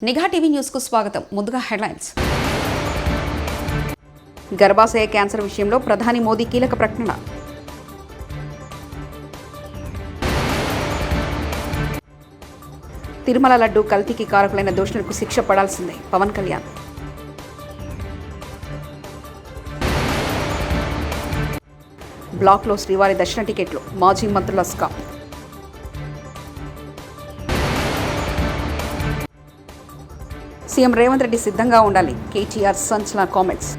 నిఘా TV news కు స్వాగతం. ముందుగా హెడ్లైన్స్. గర్భాశయ క్యాన్సర్ విషయంలో ప్రధాని మోదీ కీలక ప్రకటన. తిరుమల లడ్డు కల్తీకి కారకులైన దోషులకు శిక్ష పడాల్సిందే పవన్ కళ్యాణ్. బ్లాక్లో శ్రీవారి దర్శన టికెట్లు మాజీ మంత్రుల స్కామ్. సీఎం రేవంత్ రెడ్డి సిద్ధంగా ఉండాలి. కేటీఆర్ సంచలన కామెంట్స్.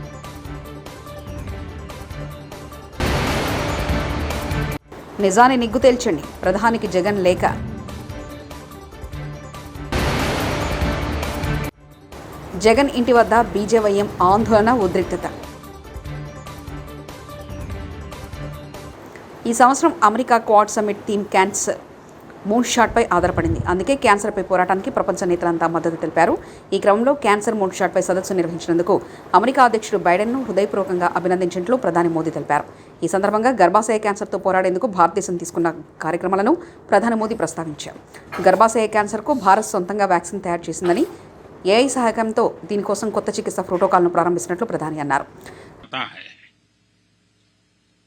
నిజాన్ని నిగ్గు తేల్చండి, ప్రధానికి జగన్ లేఖ. జగన్ ఇంటి వద్ద బీజేవైఎం ఆందోళన ఉద్రిక్తత. ఈ సంవత్సరం America quad summit theme cancer moon షాట్పై ఆధారపడింది. అందుకే క్యాన్సర్పై పోరాటానికి ప్రపంచ నేతలంతా మద్దతు తెలిపారు. ఈ క్రమంలో క్యాన్సర్ మూన్ షాట్పై సదస్సు నిర్వహించినందుకు అమెరికా అధ్యక్షుడు బైడెన్ను హృదయపూర్వకంగా అభినందించినట్లు ప్రధాని మోదీ తెలిపారు. ఈ సందర్భంగా గర్భాశయ క్యాన్సర్తో పోరాడేందుకు భారతదేశం తీసుకున్న కార్యక్రమాలను ప్రధాని మోదీ ప్రస్తావించారు. గర్భాశయ క్యాన్సర్కు భారత్ సొంతంగా వ్యాక్సిన్ తయారు చేసిందని, ఏఐ సహాయంతో దీనికోసం కొత్త చికిత్స ప్రోటోకాల్ను ప్రారంభిస్తున్నట్లు ప్రధాని అన్నారు.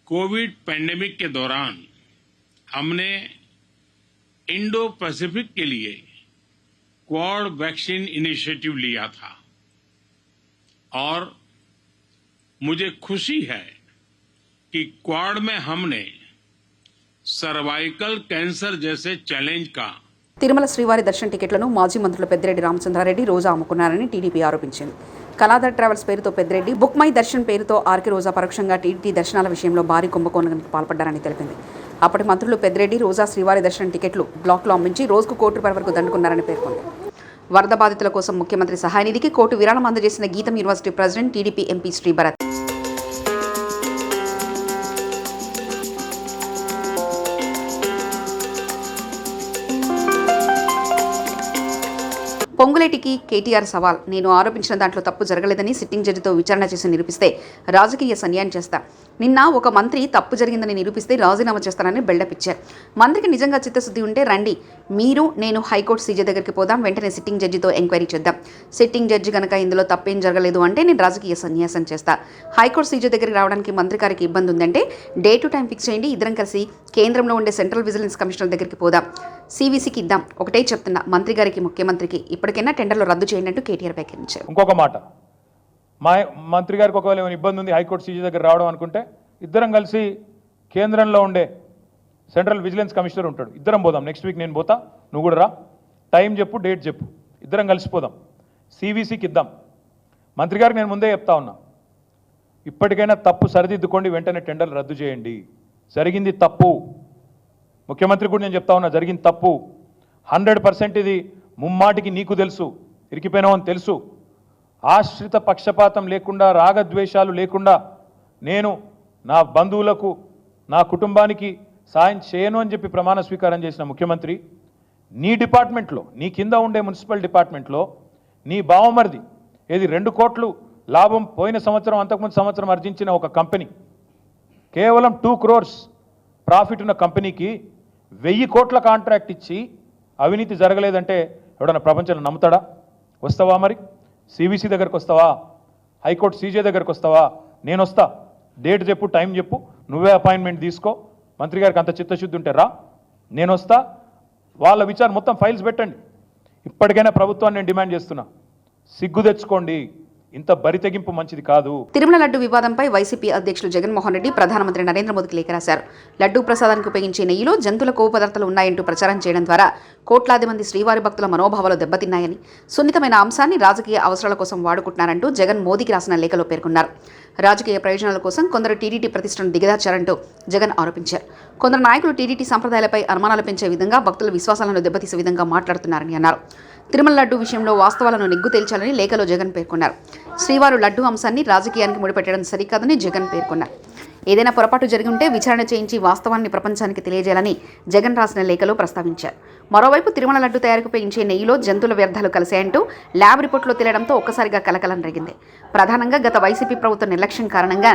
कोविड पैंडेमिक के दौरान हमने इंडो पैसिफिक के लिए क्वाड वैक्सीन इनिशिएटिव लिया था और मुझे खुशी है कि क्वाड में हमने सर्वाइकल कैंसर जैसे चैलेंज का. తిరుమల శ్రీవారి దర్శన టికెట్లను మాజీ మంత్రులు పెద్దిరెడ్డి రామచంద్రారెడ్డి, రోజా అమ్ముకున్నారని టీడీపీ ఆరోపించింది. కళాధర్ ట్రావెల్స్ పేరుతో పెద్దిరెడ్డి, బుక్ మై దర్శన్ పేరుతో ఆర్కే రోజా పరోక్షంగా టీటీడీ దర్శనాల విషయంలో భారీ కుంభకోణానికి పాల్పడ్డారని తెలిపింది. అప్పటి మంత్రులు పెద్దిరెడ్డి, రోజా శ్రీవారి దర్శన టికెట్లు బ్లాక్లో అమ్మించి రోజుకు ₹1 కోటి వరకు దండుకున్నారని పేర్కొంది. వరద బాధితుల కోసం ముఖ్యమంత్రి సహాయ నిధికి ₹1 కోటి విరాళం అందజేసిన GITAM university president, TDP MP Sribharat. పొంగులేటికి కేటీఆర్ సవాల్. నేను ఆరోపించిన దాంట్లో తప్పు జరగలేదని సిట్టింగ్ జడ్జితో విచారణ చేసి నిరూపిస్తే రాజకీయ సన్యాయం చేస్తా. నిన్న ఒక మంత్రి తప్పు జరిగిందని నిరూపిస్తే రాజీనామా చేస్తానని బిల్డప్ ఇచ్చారు. మంత్రికి నిజంగా చిత్తశుద్ధి ఉంటే రండి, మీరు నేను హైకోర్టు సీజే దగ్గరికి పోదాం, వెంటనే సిట్టింగ్ జడ్జితో ఎంక్వైరీ చేద్దాం. సిట్టింగ్ జడ్జి కనుక ఇందులో తప్పేం జరగలేదు అంటే నేను రాజకీయ సన్యాసం చేస్తా. హైకోర్టు సీజే దగ్గరికి రావడానికి మంత్రి గారికి ఇబ్బంది ఉందంటే డే టు టైం ఫిక్స్ చేయండి, ఇద్దరం కలిసి కేంద్రంలో ఉండే సెంట్రల్ విజిలెన్స్ కమిషనర్ దగ్గరికి పోదాం, సివిసికి ఇద్దాం. ఒకటే చెప్తున్నా, మంత్రి గారికి ముఖ్యమంత్రికి ఇప్పటికైనా టెండర్లు రద్దు చేయండి అంటూ కేటీఆర్ వ్యాఖ్యానించారు. ఇంకొక మాట, మా మంత్రి గారికి ఒకవేళ ఏమైనా ఇబ్బంది ఉంది హైకోర్టు సీజీ దగ్గర రావడం అనుకుంటే ఇద్దరం కలిసి కేంద్రంలో ఉండే సెంట్రల్ విజిలెన్స్ కమిషనర్ ఉంటాడు, ఇద్దరం పోదాం. నెక్స్ట్ వీక్ నేను పోతా, నువ్వు కూడా రా, టైం చెప్పు, డేట్ చెప్పు, ఇద్దరం కలిసిపోదాం, సివిసికి ఇద్దాం. మంత్రి గారికి నేను ముందే చెప్తా ఉన్నా, ఇప్పటికైనా తప్పు సరిదిద్దుకోండి, వెంటనే టెండర్లు రద్దు చేయండి. జరిగింది తప్పు. ముఖ్యమంత్రి కూడా నేను చెప్తా ఉన్నా, జరిగింది తప్పు. 100% ఇది ముమ్మాటికి నీకు తెలుసు, ఇరికిపోయినావు అని తెలుసు. ఆశ్రిత పక్షపాతం లేకుండా, రాగద్వేషాలు లేకుండా నేను నా బంధువులకు, నా కుటుంబానికి సాయం చేయను అని చెప్పి ప్రమాణ స్వీకారం చేసిన ముఖ్యమంత్రి, నీ డిపార్ట్మెంట్లో, నీ కింద ఉండే మున్సిపల్ డిపార్ట్మెంట్లో నీ బావమరిది ఏది 2 కోట్లు లాభం పోయిన సంవత్సరం, అంతకుముందు సంవత్సరం ఆర్జించిన ఒక కంపెనీ, కేవలం 2 crores ప్రాఫిట్ ఉన్న కంపెనీకి 1000 కోట్ల కాంట్రాక్ట్ ఇచ్చి అవినీతి జరగలేదంటే ఎవడన్నా ప్రపంచంలో నమ్ముతాడా? వస్తావా మరి? సివిసి దగ్గరకు వస్తావా? హైకోర్టు సీజే దగ్గరకు వస్తావా? నేను వస్తా, డేట్ చెప్పు, టైం చెప్పు, నువ్వే అపాయింట్మెంట్ తీసుకో. మంత్రి గారికి అంత చిత్తశుద్ధి ఉంటే రా, నేను వస్తా, వాళ్ళ విచారణ మొత్తం ఫైల్స్ పెట్టండి. ఇప్పటికైనా ప్రభుత్వాన్ని నేను డిమాండ్ చేస్తున్నా, సిగ్గు తెచ్చుకోండి, ఇంత బరితెగింపు మంచిది కాదు. తిరుమల లడ్డు వివాదంపై వైసీపీ అధ్యక్షులు జగన్మోహన్ రెడ్డి ప్రధానమంత్రి నరేంద్ర మోదీకి లేఖ రాశారు. లడ్డూ ప్రసాదానికి ఉపయోగించే నెయ్యిలో జంతువుల కొవ్వు పదార్థాలు ఉన్నాయంటూ ప్రచారం చేయడం ద్వారా కోట్లాది మంది శ్రీవారి భక్తుల మనోభావాలు దెబ్బతిన్నాయని, సున్నితమైన అంశాన్ని రాజకీయ అవసరాల కోసం వాడుకుంటున్నారంటూ జగన్ మోదీకి రాసిన లేఖలో పేర్కొన్నారు. రాజకీయ ప్రయోజనాల కోసం కొందరు టీడీటీ ప్రతిష్టను దిగదార్చారంటూ జగన్ ఆరోపించారు. కొందరు నాయకులు టీడీటీ సంప్రదాయాలపై అనుమానాలు పెంచే విధంగా, భక్తుల విశ్వాసాలను దెబ్బతీసే విధంగా మాట్లాడుతున్నారని అన్నారు. తిరుమల లడ్డు విషయంలో వాస్తవాలను నిగ్గు తేల్చాలని లేఖలో జగన్ పేర్కొన్నారు. శ్రీవారు లడ్డు అంశాన్ని రాజకీయానికి ముడిపెట్టడం సరికాదని జగన్ పేర్కొన్నారు. ఏదైనా పొరపాటు జరిగి ఉంటే విచారణ చేయించి వాస్తవాన్ని ప్రపంచానికి తెలియజేయాలని జగన్ రాసిన లేఖలో ప్రస్తావించారు. మరోవైపు తిరుమల లడ్డు తయారీకి ఉపయోగించే నెయ్యిలో జంతువుల వ్యర్థాలు కలిశాయంటూ ల్యాబ్ రిపోర్టులో తేలడంతో ఒక్కసారిగా కలకలం రేగింది. ప్రధానంగా గత వైసీపీ ప్రభుత్వ నిర్లక్ష్యం కారణంగా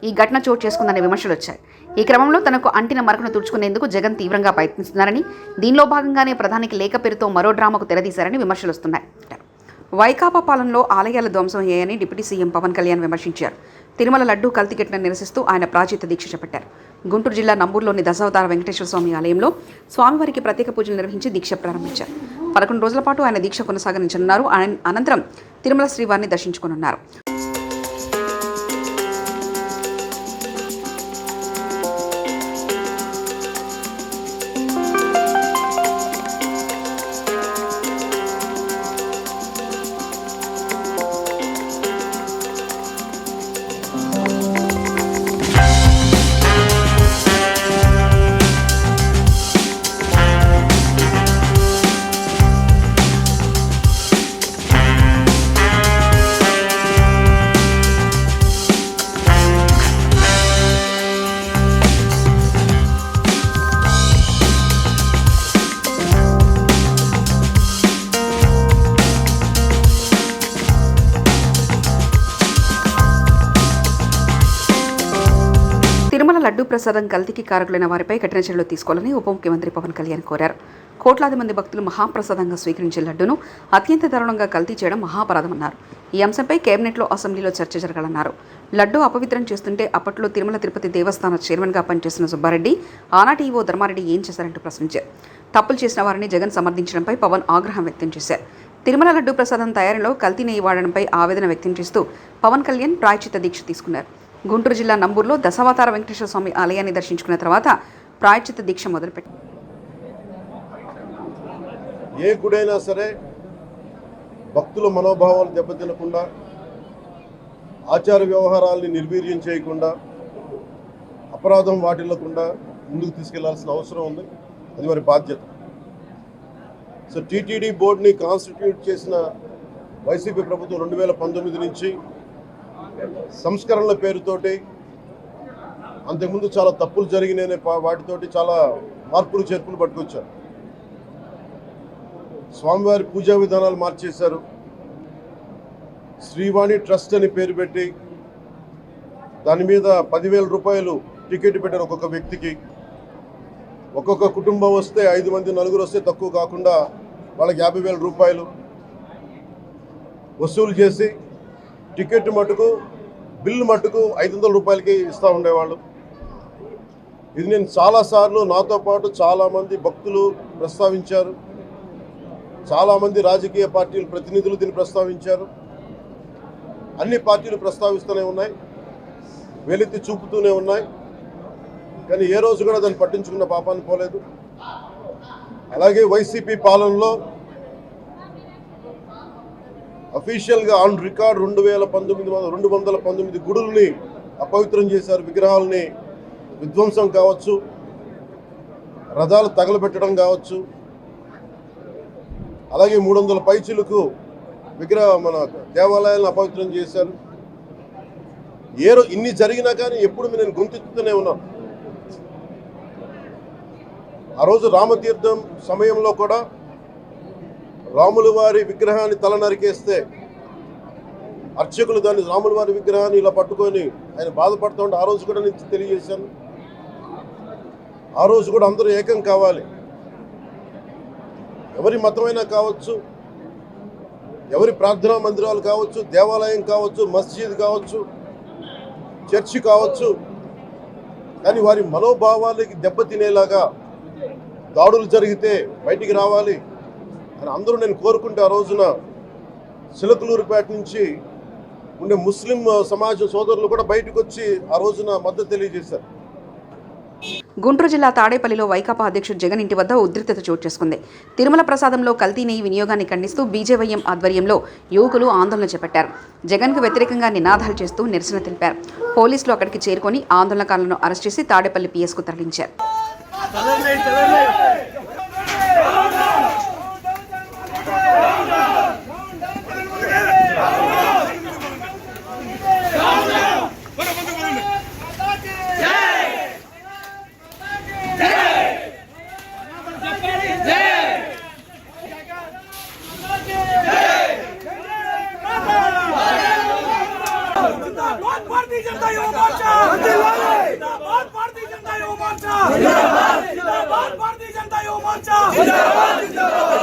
ఈ ఘటన చోటు చేసుకుందనే విమర్శలు వచ్చాయి. ఈ క్రమంలో తనకు అంటిన మరకను తుడుచుకునేందుకు జగన్ తీవ్రంగా ప్రయత్నిస్తున్నారని, దీనిలో భాగంగానే ప్రధానికి లేఖ పేరుతో మరో డ్రామాకు తెరదీశారని విమర్శలు వస్తున్నాయి. వైకాపా పాలనలో ఆలయాల ధ్వంసం అయ్యాయని డిప్యూటీ సీఎం పవన్ కళ్యాణ్ విమర్శించారు. తిరుమల లడ్డూ కల్తీకెట్లను నిరసిస్తూ ఆయన ప్రాచిత్య దీక్ష చేపట్టారు. గుంటూరు జిల్లా నంబూరులోని దశావతార వెంకటేశ్వర స్వామి ఆలయంలో స్వామివారికి ప్రత్యేక పూజలు నిర్వహించి దీక్ష ప్రారంభించారు. 11 రోజుల పాటు ఆయన దీక్ష కొనసాగించనున్నారు. అనంతరం తిరుమల శ్రీవారిని దర్శించుకోనున్నారు. తిరుమల లడ్డూ ప్రసాదం కల్తీకి కారకులైన వారిపై కఠిన చర్యలు తీసుకోవాలని ఉప ముఖ్యమంత్రి పవన్ కళ్యాణ్ కోరారు. కోట్లాది మంది భక్తులు మహాప్రసాదంగా స్వీకరించే లడ్డూను అత్యంత దారుణంగా కల్తీ చేయడం మహాపరాధమన్నారు. ఈ అంశంపై కేబినెట్లో అసెంబ్లీలో చర్చ జరగాలన్నారు. లడ్డూ అపవిత్రం చేస్తుంటే అప్పట్లో తిరుమల తిరుపతి దేవస్థాన చైర్మన్గా పనిచేస్తున్న సుబ్బారెడ్డి, ఆనాటి ఈవో ధర్మారెడ్డి ఏం చేశారంటూ ప్రశ్నించారు. తప్పులు చేసిన వారిని జగన్ సమర్థించడంపై పవన్ ఆగ్రహం వ్యక్తం చేశారు. తిరుమల లడ్డూ ప్రసాదం తయారీలో కల్తీ నెయ్యి వాడడంపై ఆవేదన వ్యక్తం చేస్తూ పవన్ కళ్యాణ్ ప్రాయశ్చిత్త దీక్ష తీసుకున్నారు. గుంటూరు జిల్లా నంబూరులో దశావతార వెంకటేశ్వర స్వామి ఆలయాన్ని దర్శించుకున్న తర్వాత ప్రాయశ్చిత్త దీక్ష మొదలుపెట్టారు. ఏ గుడైనా సరే భక్తుల మనోభావాలు దెబ్బతినకుండా, ఆచార వ్యవహారాల్ని నిర్వీర్యం చేయకుండా, అపరాధం వాటిల్లకుండా ముందుకు తీసుకెళ్లాల్సిన అవసరం ఉంది. అది వారి బాధ్యత. సో టీటీడీ బోర్డుని కాన్స్టిట్యూట్ చేసిన వైసీపీ ప్రభుత్వం 2019 నుంచి సంస్కరణల పేరుతోటి, అంతకుముందు చాలా తప్పులు జరిగినాయనే వాటితోటి చాలా మార్పులు చేర్పులు పట్టుకొచ్చారు. స్వామివారి పూజా విధానాలు మార్చేశారు. శ్రీవాణి ట్రస్ట్ అని పేరు పెట్టి దాని మీద 10,000 రూపాయలు టికెట్ పెట్టారు ఒక్కొక్క వ్యక్తికి. ఒక్కొక్క కుటుంబం వస్తే 5 మంది, 4 వస్తే తక్కువ కాకుండా వాళ్ళకి 50,000 రూపాయలు వసూలు చేసి టికెట్ మటుకు, బిల్లు మటుకు 500 రూపాయలకి ఇస్తూ ఉండేవాళ్ళు. ఇది నేను చాలాసార్లు, నాతో పాటు చాలామంది భక్తులు ప్రస్తావించారు. చాలామంది రాజకీయ పార్టీల ప్రతినిధులు దీన్ని ప్రస్తావించారు. అన్ని పార్టీలు ప్రస్తావిస్తూనే ఉన్నాయి, వెలితి చూపుతూనే ఉన్నాయి. కానీ ఏ రోజు కూడా దాన్ని పట్టించుకున్న పాపాన్ని పోలేదు. అలాగే వైసీపీ పాలనలో అఫీషియల్గా ఆన్ రికార్డ్ 219 గుడుల్ని అపవిత్రం చేశారు. విగ్రహాలని విధ్వంసం కావచ్చు, రథాలు తగలబెట్టడం కావచ్చు, అలాగే 300 పైచిలకు మన దేవాలయాలను అపవిత్రం చేశారు. ఇన్ని జరిగినా కానీ ఎప్పుడు నేను గొంతెత్తుతూనే ఉన్నాను. ఆ రోజు రామతీర్థం సమయంలో కూడా రాముల వారి విగ్రహాన్ని తల నరికేస్తే అర్చకులు దాన్ని, రాముల వారి విగ్రహాన్ని ఇలా పట్టుకొని ఆయన బాధపడుతూ ఉంటే ఆ రోజు కూడా నేను తెలియజేశాను. ఆ రోజు కూడా అందరూ ఏకం కావాలి. ఎవరి మతమైనా కావచ్చు, ఎవరి ప్రార్థనా మందిరాలు కావచ్చు, దేవాలయం కావచ్చు, మస్జిద్ కావచ్చు, చర్చి కావచ్చు, కానీ వారి మనోభావాలకి దెబ్బతినేలాగా దాడులు జరిగితే బయటికి రావాలి అని అందరూ నేను కోరుకుంటే, ఆ రోజున చిలకలూరుపేట నుంచి ఉండే ముస్లిం సమాజం సోదరులు కూడా బయటకు వచ్చి ఆ రోజున మద్దతు తెలియజేశారు. గుంటూరు జిల్లా తాడేపల్లిలో వైకాపా అధ్యక్షుడు జగన్ ఇంటి వద్ద ఉద్రిక్తత చోటు చేసుకుంది. తిరుమల ప్రసాదంలో కల్తీ నెయ్యి వినియోగాన్ని ఖండిస్తూ బీజేవైఎం ఆధ్వర్యంలో యువకులు ఆందోళన చేపట్టారు. జగన్కు వ్యతిరేకంగా నినాదాలు చేస్తూ నిరసన తెలిపారు. పోలీసులు అక్కడికి చేరుకొని ఆందోళనకారులను అరెస్ట్ చేసి తాడేపల్లి పిఎస్కు తరలించారు. भारतीय जनता युवा मोर्चा जिंदाबाद, भारतीय जनता युवा मोर्चा जिंदाबाद, भारतीय जनता युवा मोर्चा जिंदाबाद, जिंदाबाद।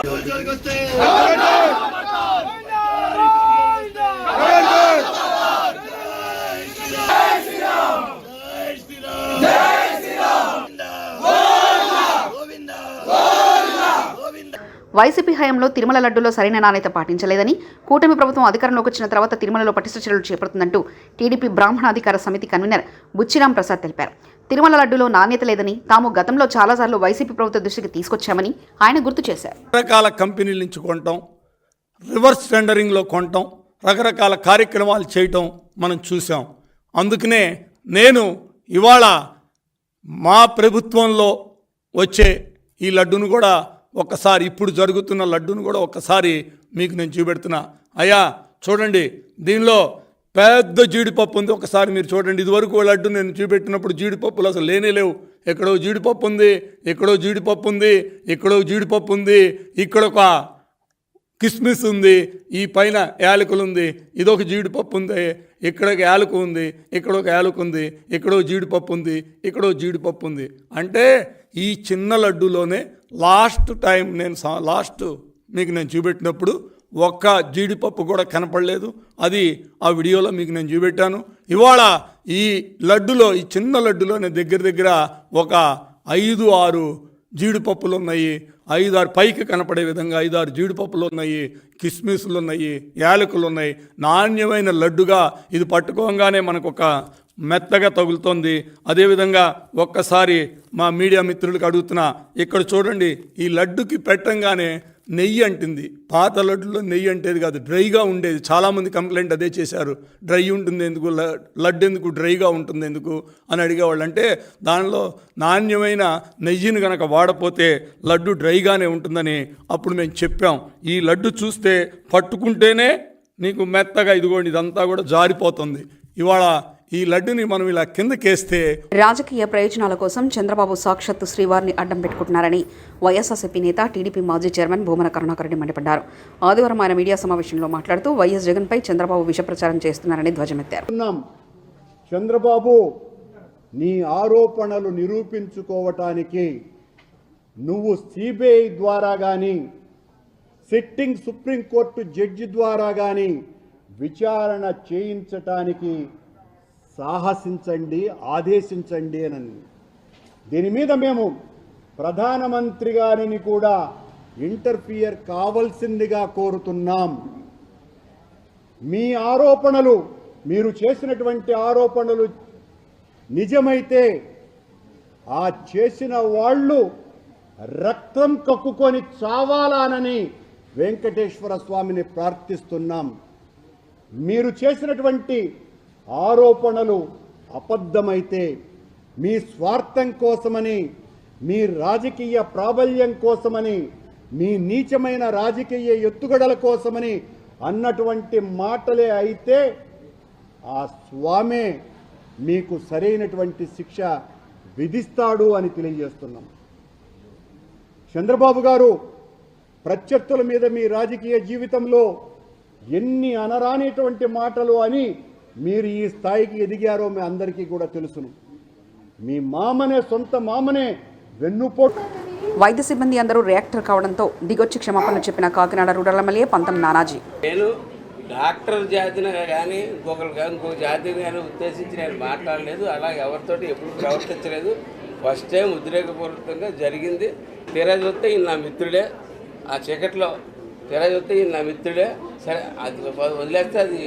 వైసీపీ హయాంలో తిరుమల లడ్డూలో సరైన నాణ్యత పాటించలేదని, కూటమి ప్రభుత్వం అధికారంలోకి వచ్చిన తర్వాత తిరుమలలో పటిష్ట చర్యలు చేపడుతుందంటూ టీడీపీ బ్రాహ్మణాధికార సమితి కన్వీనర్ బుచ్చిరాం ప్రసాద్ తెలిపారు. తిరుమల లడ్డూలో నాణ్యత లేదని, తాము గతంలో చాలాసార్లు వైసీపీ ప్రభుత్వ దృష్టికి తీసుకొచ్చామని ఆయన గుర్తు చేశారు. రకరకాల కంపెనీల నుంచి కొనటం, రివర్స్ టెండరింగ్లో కొనటం, రకరకాల కార్యక్రమాలు చేయటం మనం చూసాం. అందుకనే నేను ఇవాళ మా ప్రభుత్వంలో వచ్చే ఈ లడ్డును కూడా ఒక్కసారి, ఇప్పుడు జరుగుతున్న లడ్డును కూడా ఒక్కసారి మీకు నేను చూపెడుతున్నా. అయ్యా చూడండి, దీనిలో పెద్ద జీడిపప్పు ఉంది. ఒకసారి మీరు చూడండి. ఇదివరకు లడ్డు నేను చూపెట్టినప్పుడు జీడిపప్పులు అసలు లేనే లేవు. ఎక్కడో జీడిపప్పు ఉంది, ఎక్కడో జీడిపప్పు ఉంది, ఎక్కడో జీడిపప్పు ఉంది, ఇక్కడ ఒక కిస్మిస్ ఉంది, ఈ పైన యాలకులు ఉంది, ఇదొక జీడిపప్పు ఉంది, ఇక్కడ ఒక యాలకు ఉంది, ఇక్కడ ఒక యాలకు ఉంది, ఇక్కడో జీడిపప్పు ఉంది, ఇక్కడో జీడిపప్పు ఉంది. అంటే ఈ చిన్న లడ్డూలోనే లాస్ట్ మీకు నేను చూపెట్టినప్పుడు ఒక్క జీడిపప్పు కూడా కనపడలేదు. అది ఆ వీడియోలో మీకు నేను చూపెట్టాను. ఇవాళ ఈ లడ్డులో, ఈ చిన్న లడ్డులోనే దగ్గర ఒక 5-6 జీడిపప్పులు ఉన్నాయి. 5-6 పైకి కనపడే విధంగా 5-6 జీడిపప్పులు ఉన్నాయి, కిస్మిస్లు ఉన్నాయి, యాలకులు ఉన్నాయి. నాణ్యమైన లడ్డుగా ఇది పట్టుకోగానే మనకు ఒక మెత్తగా తగులుతోంది. అదేవిధంగా ఒక్కసారి మా మీడియా మిత్రులకు అడుగుతున్నా, ఇక్కడ చూడండి, ఈ లడ్డుకి పెట్టంగానే నెయ్యి అంటుంది. పాత లడ్డులో నెయ్యి అంటేది కాదు, డ్రైగా ఉండేది. చాలామంది కంప్లైంట్ అదే చేశారు. డ్రై ఉంటుంది ఎందుకు, లడ్డు ఎందుకు డ్రైగా ఉంటుంది ఎందుకు అని అడిగేవాళ్ళు. అంటే దానిలో నాణ్యమైన నెయ్యిని కనుక వాడపోతే లడ్డు డ్రైగానే ఉంటుందని అప్పుడు మేము చెప్పాం. ఈ లడ్డు చూస్తే పట్టుకుంటేనే నీకు మెత్తగా, ఇదిగోండి ఇదంతా కూడా జారిపోతుంది. ఇవాళ ఈ లడ్డుని మనం ఇలా కిందకేస్తే రాజకీయ ప్రయోజనాల కోసం చంద్రబాబు సాక్షాత్తు శ్రీవారిని అడ్డం పెట్టుకుంటున్నారని వైఎస్ఆర్సీపీ నేత, టీడీపీ మాజీ చైర్మన్ భూమన కరుణాకర్ రెడ్డి మండిపడ్డారు. ఆదివారం ఆయన మీడియా సమావేశంలో మాట్లాడుతూ వైఎస్ జగన్పై చంద్రబాబు విష ప్రచారం చేస్తున్నారని ధ్వజమెత్తారు. చంద్రబాబు, నీ ఆరోపణలు నిరూపించుకోవటానికి నువ్వు సిబిఐ ద్వారా కానీ, సిట్టింగ్ సుప్రీంకోర్టు జడ్జి ద్వారా కానీ విచారణ చేయించటానికి సాహసించండి, ఆదేశించండి అని. దీని మీద మేము ప్రధానమంత్రి గారిని కూడా ఇంటర్ఫియర్ కావాల్సిందిగా కోరుతున్నాం. మీ ఆరోపణలు, మీరు చేసినటువంటి ఆరోపణలు నిజమైతే ఆ చేసిన వాళ్ళు రక్తం కక్కుకొని చావాలానని వెంకటేశ్వర స్వామిని ప్రార్థిస్తున్నాం. మీరు చేసినటువంటి ఆరోపణలు అబద్ధమైతే మీ స్వార్థం కోసమని, మీ రాజకీయ ప్రాబల్యం కోసమని, మీ నీచమైన రాజకీయ ఎత్తుగడల కోసమని అన్నటువంటి మాటలే అయితే ఆ స్వామే మీకు సరైనటువంటి శిక్ష విధిస్తాడు అని తెలియజేస్తున్నాం. చంద్రబాబు గారు, ప్రత్యర్థుల మీద మీ రాజకీయ జీవితంలో ఎన్ని అనరానిటువంటి మాటలు అని మీరు ఈ స్థాయికి ఎదిగారో మీ అందరికీ కూడా తెలుసును. మీ మామనే, సొంత మామనే వెన్నుపోటు. వైద్య సిబ్బంది అందరూ రియాక్టర్ కావడంతో దిగొచ్చి క్షమాపణలు చెప్పిన కాకినాడ రూరల్ ఎమ్మెల్యే పంతం నానాజీ. నేను డాక్టర్ జాతిని కానీ ఇంకో జాతిని కానీ ఉద్దేశించి నేను మాట్లాడలేదు. అలా ఎవరితోటి ఎప్పుడు ప్రవర్తించలేదు. ఫస్ట్ టైం ఉద్రేకపూర్వకంగా జరిగింది. తీరా చూస్తే ఈయన నా మిత్రుడే. ఆ చీకట్లో తీరా చూస్తే ఈయన నా మిత్రుడే. సరే, అది వదిలేస్తే అది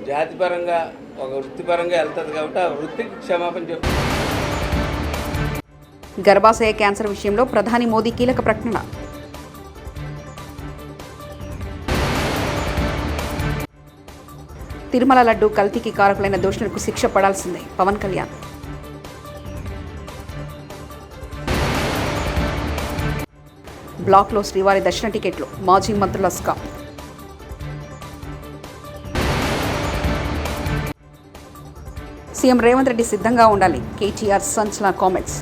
జాతిపరంగా, ఒక వృత్తిపరంగా వెళ్తుంది కాబట్టి ఆ వృత్తికి క్షమాపణ చెప్పు. గర్భాశయ క్యాన్సర్ విషయంలో ప్రధాని మోదీ కీలక ప్రకటన. తిరుమల లడ్డు కల్తీకి కారకులైన దోషులకు శిక్ష పడాల్సిందే పవన్ కళ్యాణ్. బ్లాక్లో శ్రీవారి దర్శన టికెట్లు మాజీ మంత్రుల స్కామ్. సీఎం రేవంత్ రెడ్డి సిద్ధంగా ఉండాలి, కేటీఆర్ సంచలన కామెంట్స్.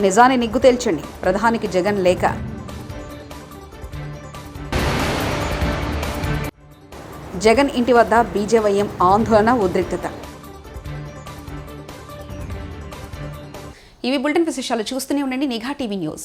నిజాన్ని నిగ్గు తేల్చండి, ప్రధానికి జగన్ లేఖ. జగన్ ఇంటి వద్ద బీజేవైఎం ఆందోళన, ఉద్రిక్తత. ఇవి బులెటిన్ విశేషాలు. చూస్తూనే ఉండండి నిఘా టీవీ న్యూస్.